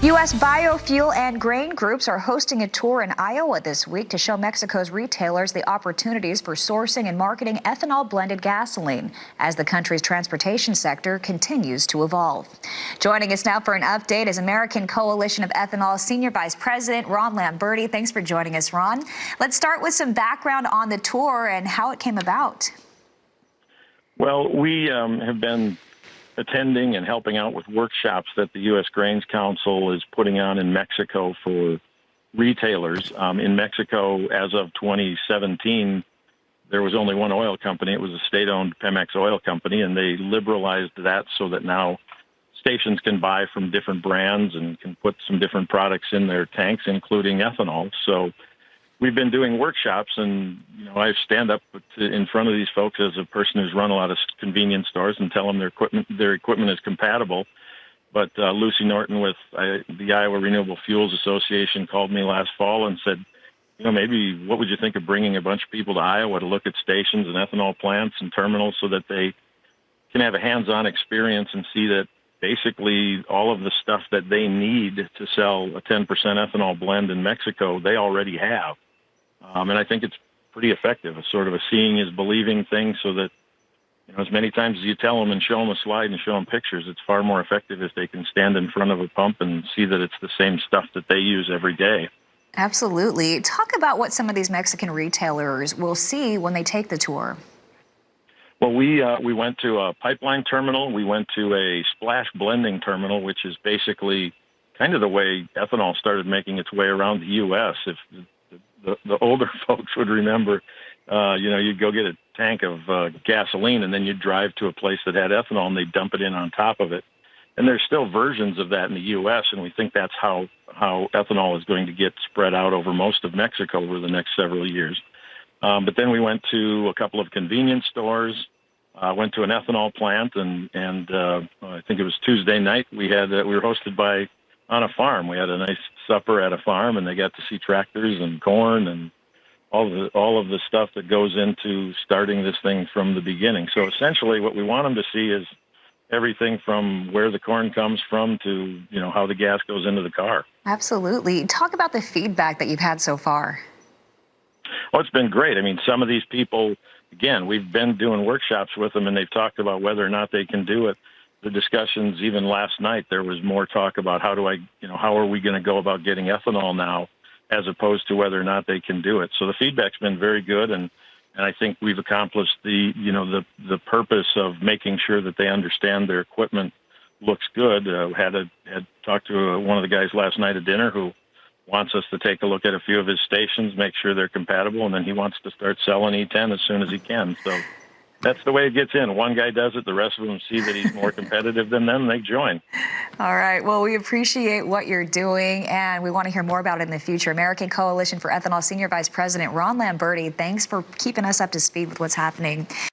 U.S. biofuel and grain groups are hosting a tour in Iowa this week to show Mexico's retailers the opportunities for sourcing and marketing ethanol-blended gasoline as the country's transportation sector continues to evolve. Joining us now for an update is American Coalition of Ethanol Senior Vice President Ron Lamberty. Thanks for joining us, Ron. Let's start with some background on the tour and how it came about. Well, we have been attending and helping out with workshops that the U.S. Grains Council is putting on in Mexico for retailers. In Mexico, as of 2017, there was only one oil company. It was a state-owned Pemex oil company, and they liberalized that so that now stations can buy from different brands and can put some different products in their tanks, including ethanol. So we've been doing workshops, and I stand up in front of these folks as a person who's run a lot of convenience stores and tell them their equipment is compatible. But Lucy Norton with the Iowa Renewable Fuels Association called me last fall and said, maybe what would you think of bringing a bunch of people to Iowa to look at stations and ethanol plants and terminals so that they can have a hands-on experience and see that basically all of the stuff that they need to sell a 10% ethanol blend in Mexico, they already have. And I think it's pretty effective. It's sort of a seeing is believing thing, so that as many times as you tell them and show them a slide and show them pictures, it's far more effective if they can stand in front of a pump and see that it's the same stuff that they use every day. Absolutely. Talk about what some of these Mexican retailers will see when they take the tour. Well, we went to a pipeline terminal. We went to a splash blending terminal, which is basically kind of the way ethanol started making its way around the U.S. If the older folks would remember, you'd go get a tank of gasoline, and then you'd drive to a place that had ethanol, and they'd dump it in on top of it. And there's still versions of that in the U.S., and we think that's how ethanol is going to get spread out over most of Mexico over the next several years. But then we went to a couple of convenience stores, went to an ethanol plant, and I think it was Tuesday night. We were hosted on a farm. We had a nice supper at a farm, and they got to see tractors and corn and all of the stuff that goes into starting this thing from the beginning. So essentially, what we want them to see is everything from where the corn comes from to how the gas goes into the car. Absolutely. Talk about the feedback that you've had so far. Oh, it's been great. I mean, some of these people, again, we've been doing workshops with them, and they've talked about whether or not they can do it. The discussions, even last night, there was more talk about how are we going to go about getting ethanol now, as opposed to whether or not they can do it. So the feedback's been very good, and I think we've accomplished the purpose of making sure that they understand their equipment looks good. Had talked to one of the guys last night at dinner who wants us to take a look at a few of his stations, make sure they're compatible, and then he wants to start selling E10 as soon as he can. So that's the way it gets in. One guy does it, the rest of them see that he's more competitive than them, and they join. All right. Well, we appreciate what you're doing, and we want to hear more about it in the future. American Coalition for Ethanol Senior Vice President Ron Lamberty, thanks for keeping us up to speed with what's happening.